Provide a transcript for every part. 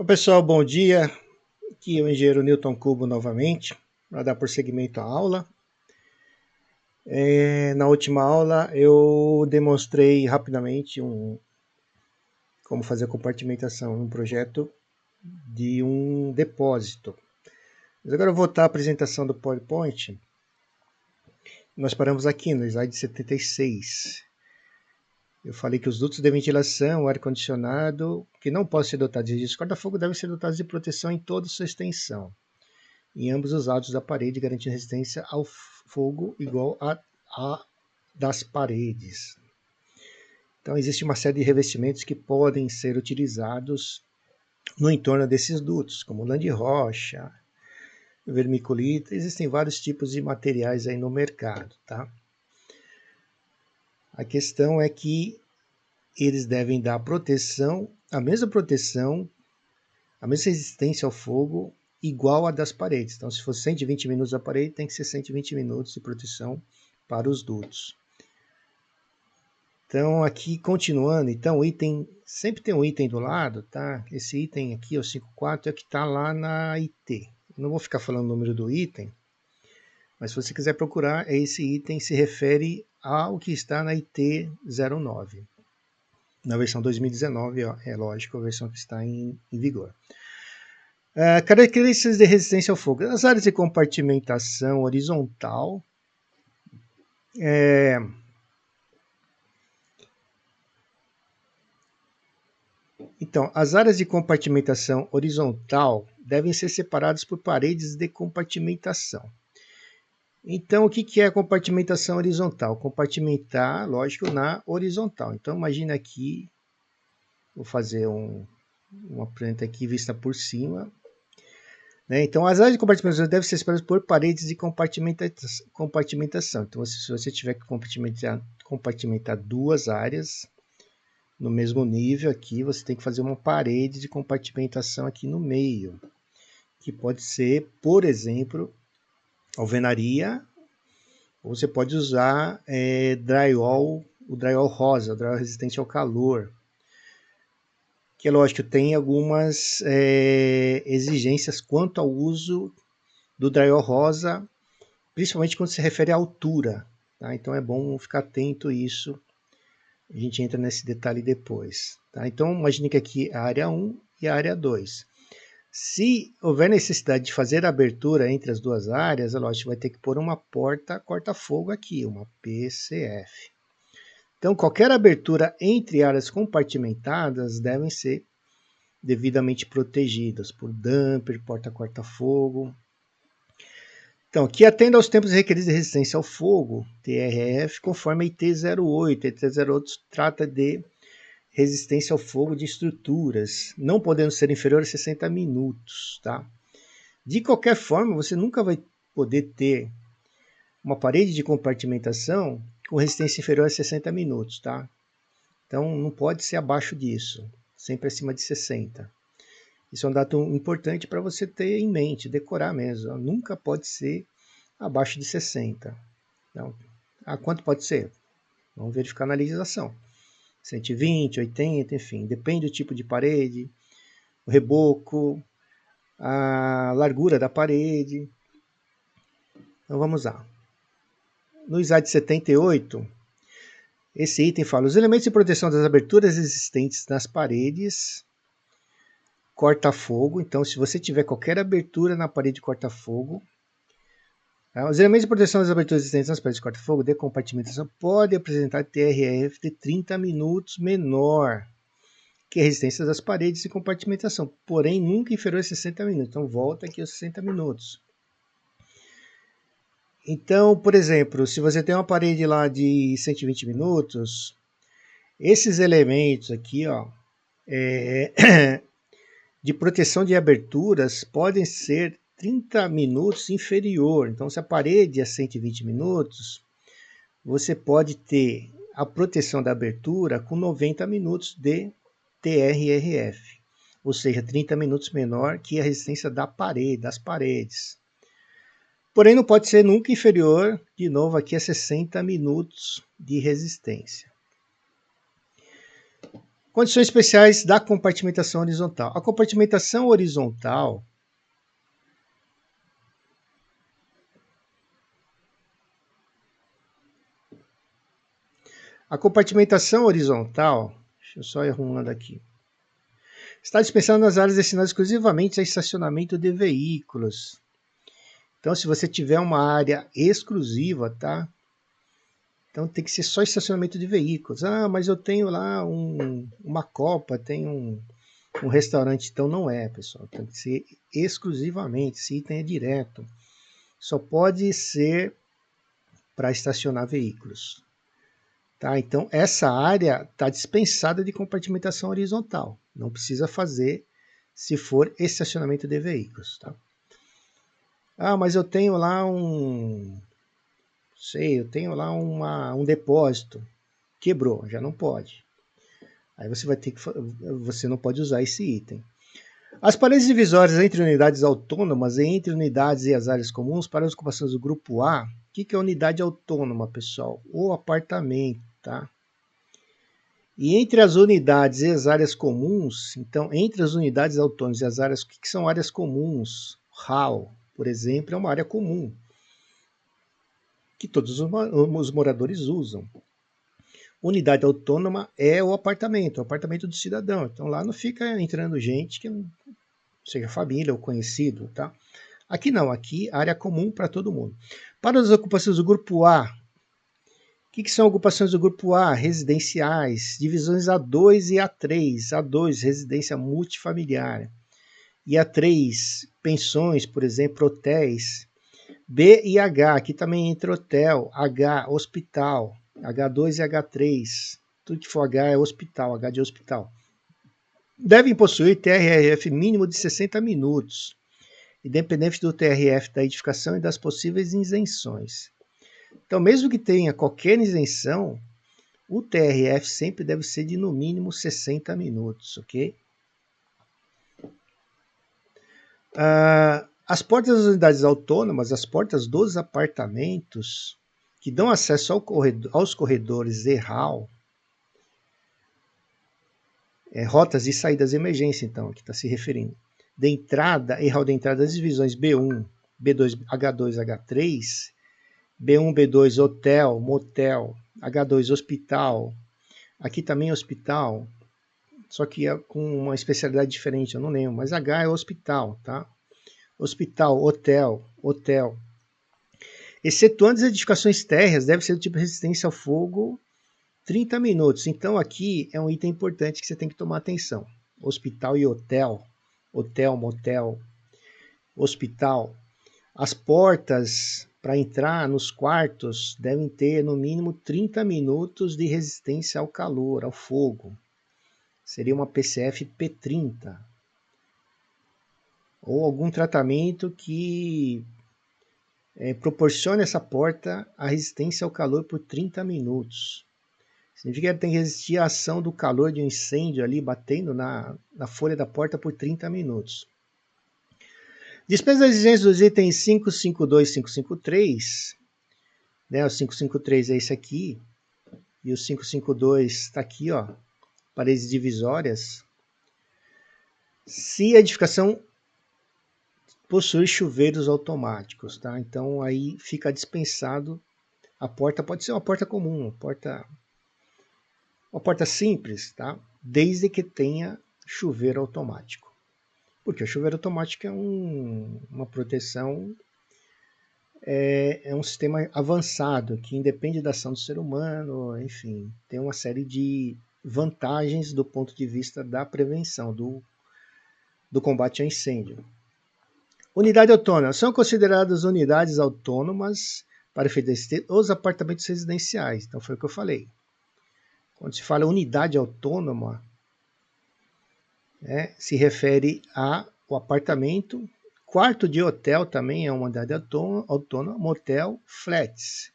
Ô, pessoal, bom dia. Aqui é o engenheiro Newton Cubo novamente, para dar prosseguimento à aula. Na última aula eu demonstrei rapidamente como fazer a compartimentação em um projeto de um depósito. Mas agora eu vou voltar à apresentação do PowerPoint. Nós paramos aqui no slide 76. Eu falei que os dutos de ventilação, o ar-condicionado, que não podem ser dotados de registro de corta-fogo, devem ser dotados de proteção em toda sua extensão, em ambos os lados da parede, garantindo resistência ao fogo igual a das paredes. Então, existe uma série de revestimentos que podem ser utilizados no entorno desses dutos, como lã de rocha, vermiculita. Existem vários tipos de materiais aí no mercado, tá? A questão é que eles devem dar proteção, a mesma resistência ao fogo igual a das paredes. Então, se for 120 minutos a parede, tem que ser 120 minutos de proteção para os dutos. Então, aqui continuando, então, o item, sempre tem um item do lado, tá? Esse item aqui, o 54, é o que está lá na IT. Eu não vou ficar falando o número do item, mas se você quiser procurar, esse item se refere ao que está na IT 09. Na versão 2019, ó, é lógico, a versão que está em vigor. Características de resistência ao fogo. As áreas de compartimentação horizontal. Então, as áreas de compartimentação horizontal devem ser separadas por paredes de compartimentação. Então, o que é a compartimentação horizontal? Compartimentar, lógico, na horizontal. Então, imagina aqui, vou fazer uma planta aqui vista por cima. Né? Então, as áreas de compartimentação devem ser separadas por paredes de compartimentação. Então, se você tiver que compartimentar duas áreas no mesmo nível aqui, você tem que fazer uma parede de compartimentação aqui no meio, que pode ser, por exemplo, alvenaria, ou você pode usar drywall, o drywall rosa, o drywall resistente ao calor, que é lógico, tem algumas exigências quanto ao uso do drywall rosa, principalmente quando se refere à altura, tá? Então é bom ficar atento a isso. A gente entra nesse detalhe depois. Tá? Então, imagine que aqui é a área 1 e a área 2. Se houver necessidade de fazer a abertura entre as duas áreas, é lógico, vai ter que pôr uma porta corta-fogo aqui, uma PCF. Então, qualquer abertura entre áreas compartimentadas devem ser devidamente protegidas por damper, porta corta-fogo. Então, que atenda aos tempos requeridos de resistência ao fogo, TRF, conforme a IT08. A IT08 trata de resistência ao fogo de estruturas, não podendo ser inferior a 60 minutos. Tá? De qualquer forma, você nunca vai poder ter uma parede de compartimentação com resistência inferior a 60 minutos. Tá? Então, não pode ser abaixo disso, sempre acima de 60. Isso é um dado importante para você ter em mente, decorar mesmo. Nunca pode ser abaixo de 60. Então, quanto pode ser? Vamos verificar na legislação. 120, 80, enfim, depende do tipo de parede, o reboco, a largura da parede. Então vamos lá. No slide 78, esse item fala: os elementos de proteção das aberturas existentes nas paredes corta-fogo. Então, se você tiver qualquer abertura na parede corta-fogo, os elementos de proteção das aberturas existentes nas paredes de corta-fogo de compartimentação podem apresentar TRF de 30 minutos menor que a resistência das paredes de compartimentação, porém nunca inferior a 60 minutos. Então, volta aqui aos 60 minutos. Então, por exemplo, se você tem uma parede lá de 120 minutos, esses elementos aqui, ó, de proteção de aberturas podem ser 30 minutos inferior. Então, se a parede é 120 minutos, você pode ter a proteção da abertura com 90 minutos de TRRF, ou seja, 30 minutos menor que a resistência da parede, das paredes. Porém, não pode ser nunca inferior, de novo, aqui a 60 minutos de resistência. Condições especiais da compartimentação horizontal. A compartimentação horizontal deixa eu só ir arrumando aqui, está dispensada nas áreas destinadas exclusivamente a estacionamento de veículos. Então, se você tiver uma área exclusiva, tá? Então tem que ser só estacionamento de veículos. Ah, mas eu tenho lá uma copa, tenho um restaurante. Então não é, pessoal. Tem que ser exclusivamente, esse item é direto. Só pode ser para estacionar veículos. Tá? Então essa área está dispensada de compartimentação horizontal. Não precisa fazer se for estacionamento de veículos. Tá? Ah, mas eu tenho lá eu tenho lá um depósito. Quebrou, já não pode. Aí você vai ter que, você não pode usar esse item. As paredes divisórias entre unidades autônomas e entre unidades e as áreas comuns para as ocupações do grupo A. O que é unidade autônoma, pessoal? O apartamento, tá? E entre as unidades e as áreas comuns, então, entre as unidades autônomas e as áreas, o que são áreas comuns? Hall, por exemplo, é uma área comum que todos os moradores usam. Unidade autônoma é o apartamento do cidadão. Então lá não fica entrando gente que seja família ou conhecido, tá? Aqui não, aqui área comum para todo mundo. Para as ocupações do grupo A, o que são ocupações do grupo A? Residenciais, divisões A2 e A3. A2, residência multifamiliar. E A3, pensões, por exemplo, hotéis. B e H, aqui também entra hotel. H, hospital. H2 e H3. Tudo que for H é hospital, H de hospital. Devem possuir TRF mínimo de 60 minutos, independente do TRF da edificação e das possíveis isenções. Então, mesmo que tenha qualquer isenção, o TRF sempre deve ser de no mínimo 60 minutos, ok? As portas das unidades autônomas, as portas dos apartamentos, que dão acesso aos corredores e hall, rotas e saídas de emergência, então, que está se referindo. De entrada e hall de entrada das divisões B1, B2, H2, H3, B1, B2, hotel, motel, H2, hospital, aqui também hospital, só que com uma especialidade diferente, eu não lembro, mas H é hospital, tá? Hospital, hotel, hotel. Excetuando as edificações térreas, deve ser do tipo resistência ao fogo 30 minutos. Então aqui é um item importante que você tem que tomar atenção. Hospital e hotel, hotel, motel, hospital. As portas para entrar nos quartos devem ter no mínimo 30 minutos de resistência ao calor, ao fogo. Seria uma PCF P30. Ou algum tratamento que proporcione essa porta a resistência ao calor por 30 minutos. Significa que tem que resistir à ação do calor de um incêndio ali batendo na folha da porta por 30 minutos. Dispensa das exigências dos itens 552 e 553, né? O 553 é esse aqui, e o 552 está aqui, ó, paredes divisórias. Se a edificação possui chuveiros automáticos, tá? Então aí fica dispensado. A porta pode ser uma porta comum, uma porta simples, tá? Desde que tenha chuveiro automático. Porque o chuveiro automático é uma proteção, é um sistema avançado que independe da ação do ser humano, enfim, tem uma série de vantagens do ponto de vista da prevenção, do combate ao incêndio. Unidade autônoma. São consideradas unidades autônomas para efeito os apartamentos residenciais. Então foi o que eu falei. Quando se fala unidade autônoma, se refere ao apartamento. Quarto de hotel também é uma unidade autônoma. Motel, flats.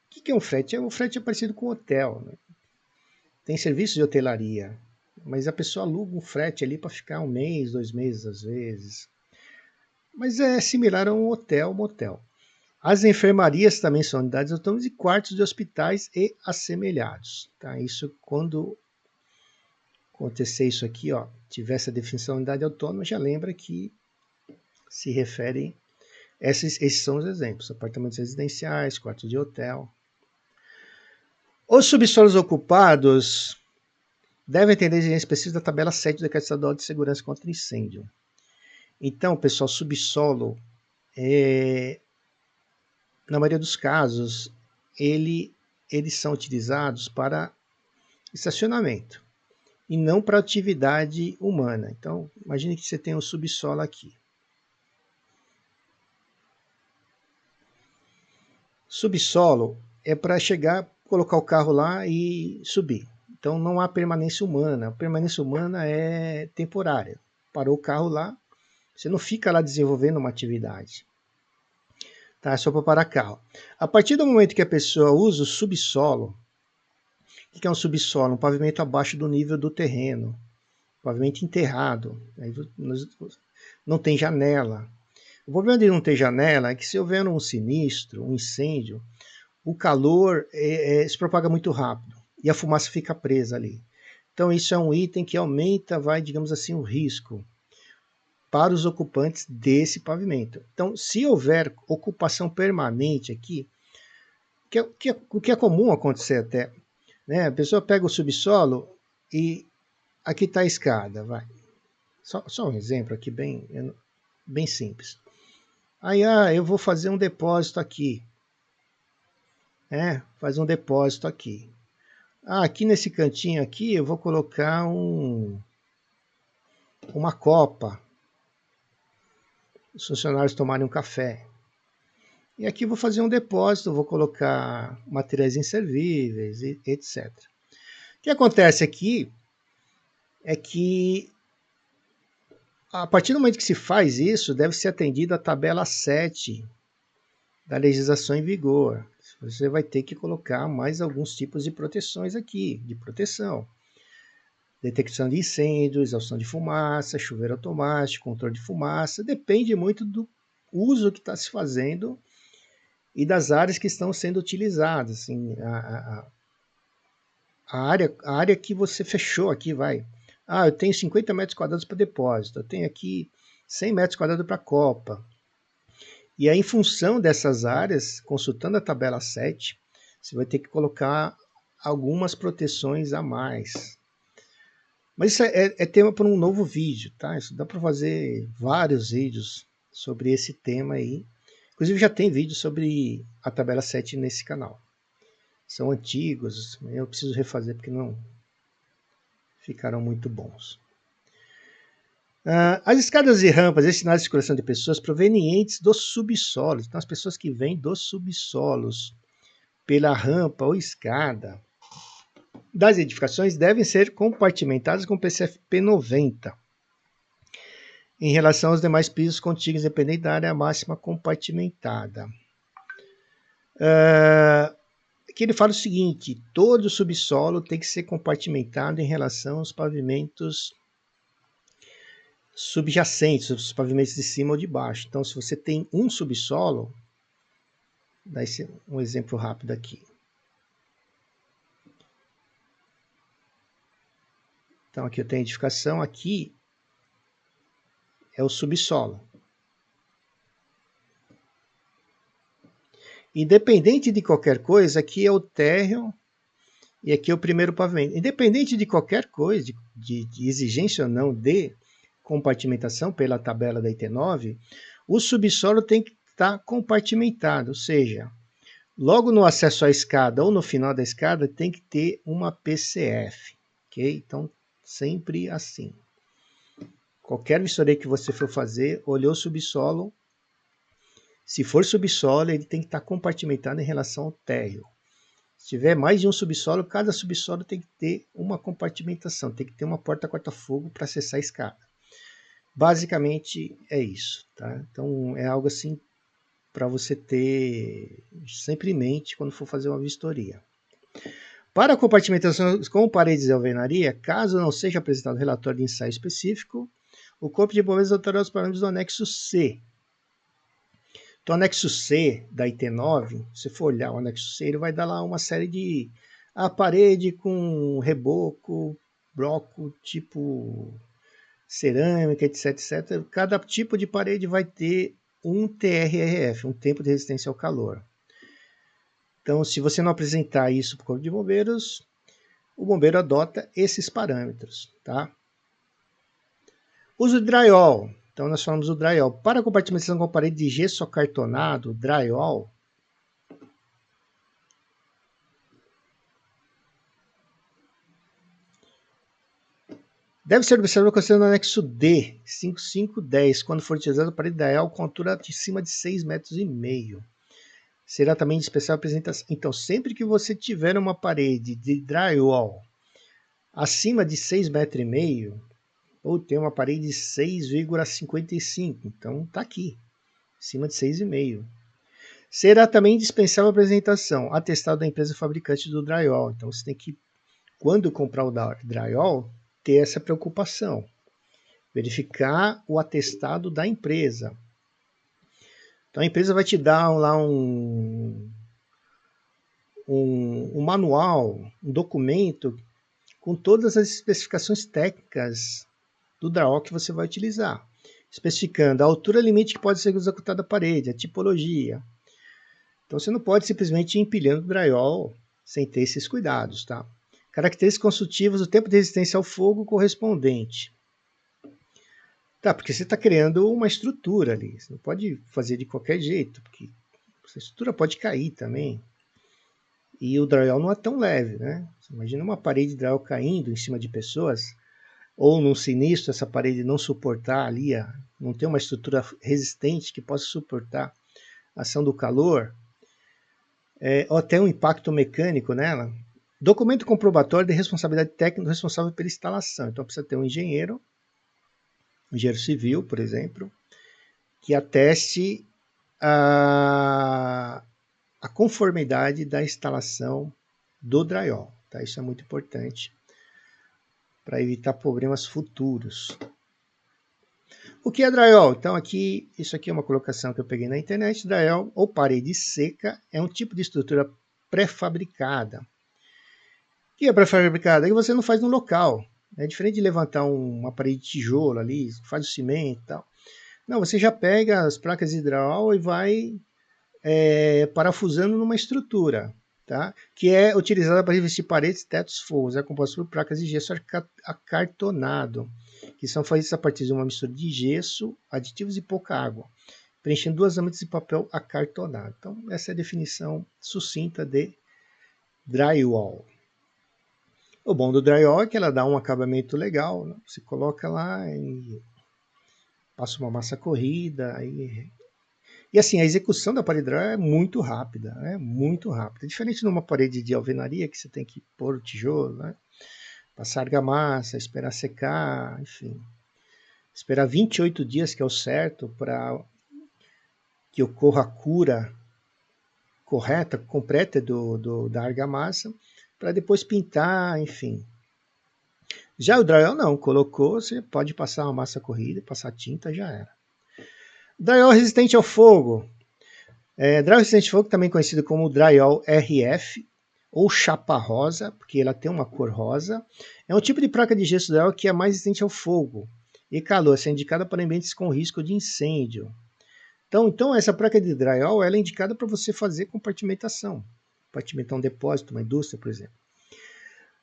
O que é um flat? O flat é parecido com hotel, né? Tem serviço de hotelaria, mas a pessoa aluga um flat ali para ficar um mês, 2 meses às vezes. Mas é similar a um hotel, motel. As enfermarias também são unidades autônomas e quartos de hospitais e assemelhados. Tá? Isso quando acontecer isso aqui, ó, tiver essa definição de unidade autônoma, já lembra que se refere, esses são os exemplos, apartamentos residenciais, quartos de hotel. Os subsolos ocupados devem atender a exigências específicas da tabela 7 do Decreto Estadual de Segurança contra Incêndio. Então, pessoal, subsolo, na maioria dos casos, eles são utilizados para estacionamento e não para atividade humana. Então, imagine que você tem um subsolo aqui. Subsolo é para chegar, colocar o carro lá e subir. Então, não há permanência humana. A permanência humana é temporária. Parou o carro lá, você não fica lá desenvolvendo uma atividade. Tá? É só para parar carro. A partir do momento que a pessoa usa o subsolo, o que é um subsolo? Um pavimento abaixo do nível do terreno. Pavimento enterrado. Não tem janela. O problema de não ter janela é que se houver um sinistro, um incêndio, o calor se propaga muito rápido e a fumaça fica presa ali. Então isso é um item que aumenta, digamos assim, o risco para os ocupantes desse pavimento. Então, se houver ocupação permanente aqui, o que é comum acontecer até, né? A pessoa pega o subsolo e aqui está a escada, vai. Só um exemplo aqui bem simples. Aí, eu vou fazer um depósito aqui. Faz um depósito aqui. Aqui nesse cantinho aqui eu vou colocar uma copa. Os funcionários tomarem um café. E aqui vou fazer um depósito, vou colocar materiais inservíveis, etc. O que acontece aqui é que a partir do momento que se faz isso, deve ser atendida a tabela 7 da legislação em vigor. Você vai ter que colocar mais alguns tipos de proteções aqui, de proteção. Detecção de incêndio, exaustão de fumaça, chuveiro automático, controle de fumaça, depende muito do uso que está se fazendo e das áreas que estão sendo utilizadas. Assim, a área que você fechou aqui, eu tenho 50 metros quadrados para depósito, eu tenho aqui 100 metros quadrados para copa. E aí, em função dessas áreas, consultando a tabela 7, você vai ter que colocar algumas proteções a mais. Mas isso é tema para um novo vídeo, tá? Isso dá para fazer vários vídeos sobre esse tema aí. Inclusive já tem vídeo sobre a tabela 7 nesse canal. São antigos, eu preciso refazer porque não ficaram muito bons. As escadas e rampas destinadas à circulação de pessoas provenientes dos subsolos. Então, as pessoas que vêm dos subsolos pela rampa ou escada das edificações devem ser compartimentadas com PCFP 90. Em relação aos demais pisos contíguos, independente da área máxima compartimentada. Aqui ele fala o seguinte: todo o subsolo tem que ser compartimentado em relação aos pavimentos subjacentes, os pavimentos de cima ou de baixo. Então, se você tem um subsolo, dá um exemplo rápido aqui. Então, aqui eu tenho a edificação, aqui é o subsolo. Independente de qualquer coisa, aqui é o térreo e aqui é o primeiro pavimento. Independente de qualquer coisa, de exigência ou não de compartimentação pela tabela da IT9, o subsolo tem que estar compartimentado, ou seja, logo no acesso à escada ou no final da escada tem que ter uma PCF, ok? Então, sempre assim. Qualquer vistoria que você for fazer, olhou o subsolo, se for subsolo, ele tem que estar compartimentado em relação ao térreo. Se tiver mais de um subsolo, cada subsolo tem que ter uma compartimentação, tem que ter uma porta corta-fogo para acessar a escada. Basicamente é isso, tá? Então é algo assim para você ter sempre em mente quando for fazer uma vistoria. Para a compartimentação com paredes de alvenaria, caso não seja apresentado relatório de ensaio específico, o Corpo de Bombeiros alterará os parâmetros do anexo C. Então, o anexo C da IT9, se você for olhar o anexo C, ele vai dar lá uma série de parede com reboco bloco tipo cerâmica, etc, etc. Cada tipo de parede vai ter um TRRF, um tempo de resistência ao calor. Então, se você não apresentar isso para o Corpo de Bombeiros, o bombeiro adota esses parâmetros, tá? Uso de drywall. Então, nós falamos do drywall. Para compartimentação com parede de gesso acartonado, drywall, deve ser observado considerando o anexo D, 5510, quando for utilizado parede de drywall com altura de cima de 6,5 metros. Será também indispensável a apresentação. Então, sempre que você tiver uma parede de drywall acima de 6,5 metros, ou tem uma parede de 6,55, então está aqui, acima de 6,5. Será também indispensável a apresentação, atestado da empresa fabricante do drywall. Então você tem que, quando comprar o drywall, ter essa preocupação. Verificar o atestado da empresa. Então a empresa vai te dar lá um manual, um documento com todas as especificações técnicas do drywall que você vai utilizar, especificando a altura limite que pode ser executada a parede, a tipologia. Então você não pode simplesmente ir empilhando drywall sem ter esses cuidados, tá? Características construtivas, o tempo de resistência ao fogo correspondente. Tá, porque você está criando uma estrutura ali, você não pode fazer de qualquer jeito, porque essa estrutura pode cair também. E o drywall não é tão leve, né? Você imagina uma parede de drywall caindo em cima de pessoas, ou num sinistro essa parede não suportar ali, não ter uma estrutura resistente que possa suportar a ação do calor, ou até um impacto mecânico nela. Documento comprobatório de responsabilidade técnica responsável pela instalação. Então precisa ter um engenheiro civil, por exemplo, que ateste a conformidade da instalação do drywall. Tá? Isso é muito importante para evitar problemas futuros. O que é drywall? Então aqui, isso aqui é uma colocação que eu peguei na internet. Drywall, ou parede seca, é um tipo de estrutura pré-fabricada. O que é pré-fabricada? É que você não faz no local. É diferente de levantar uma parede de tijolo ali, faz o cimento e tal. Não, você já pega as placas de drywall e vai parafusando numa estrutura, tá? Que é utilizada para revestir paredes, tetos, forros. É composta por placas de gesso acartonado, que são feitas a partir de uma mistura de gesso, aditivos e pouca água, preenchendo 2 lâminas de papel acartonado. Então, essa é a definição sucinta de drywall. O bom do drywall é que ela dá um acabamento legal, né? Você coloca lá e passa uma massa corrida. E assim, a execução da parede drywall é muito rápida, né? Muito rápida. Diferente de uma parede de alvenaria que você tem que pôr o tijolo, né? Passar argamassa, esperar secar, enfim. Esperar 28 dias, que é o certo, para que ocorra a cura correta, completa da argamassa, para depois pintar, enfim. Já o drywall não, colocou, você pode passar uma massa corrida, passar tinta, já era. Drywall resistente ao fogo. Drywall resistente ao fogo, também conhecido como drywall RF, ou chapa rosa, porque ela tem uma cor rosa. É um tipo de placa de gesso drywall que é mais resistente ao fogo e calor, sendo indicada para ambientes com risco de incêndio. Então essa placa de drywall ela é indicada para você fazer compartimentação. Compartimentar um depósito, uma indústria, por exemplo.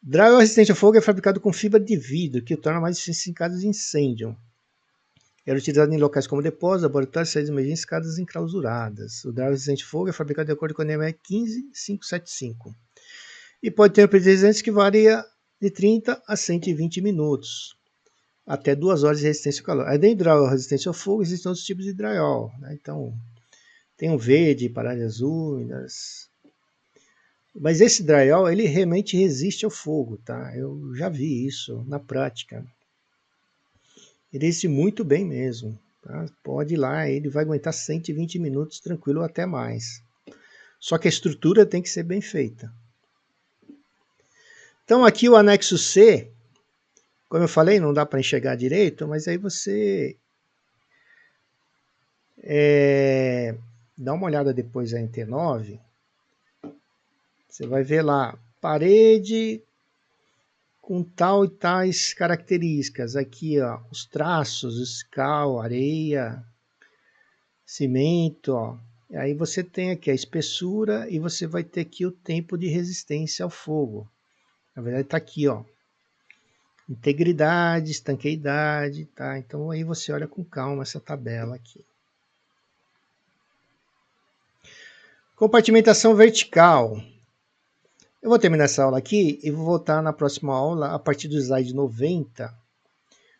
Drywall resistente ao fogo é fabricado com fibra de vidro, que o torna mais resistente em casos de incêndio. Era utilizado em locais como depósitos, laboratórios, saídas de emergência e casas enclausuradas. O drywall resistente ao fogo é fabricado de acordo com a NMR 15575. E pode ter um período de resistência que varia de 30 a 120 minutos. Até 2 horas de resistência ao calor. Aí dentro do drywall resistente ao fogo existem outros tipos de drywall, né? Então, tem um verde, paredes úmidas. Mas esse drywall, ele realmente resiste ao fogo, tá? Eu já vi isso na prática. Ele resiste muito bem mesmo, tá? Pode ir lá, ele vai aguentar 120 minutos tranquilo ou até mais. Só que a estrutura tem que ser bem feita. Então aqui o anexo C, como eu falei, não dá para enxergar direito, mas aí você dá uma olhada depois aí em T9, você vai ver lá, parede com tal e tais características. Aqui, ó, os traços, cal, areia, cimento, ó. Aí você tem aqui a espessura e você vai ter aqui o tempo de resistência ao fogo. Na verdade está aqui, ó. Integridade, estanqueidade, tá? Então aí você olha com calma essa tabela aqui. Compartimentação vertical. Eu vou terminar essa aula aqui e vou voltar na próxima aula, a partir do slide 90.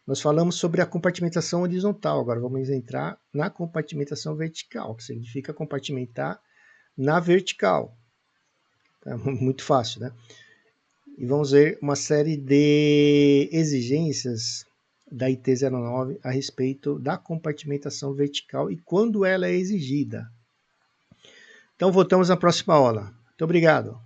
Nós falamos sobre a compartimentação horizontal. Agora vamos entrar na compartimentação vertical, que significa compartimentar na vertical. Tá? Muito fácil, né? E vamos ver uma série de exigências da IT09 a respeito da compartimentação vertical e quando ela é exigida. Então voltamos na próxima aula. Muito obrigado.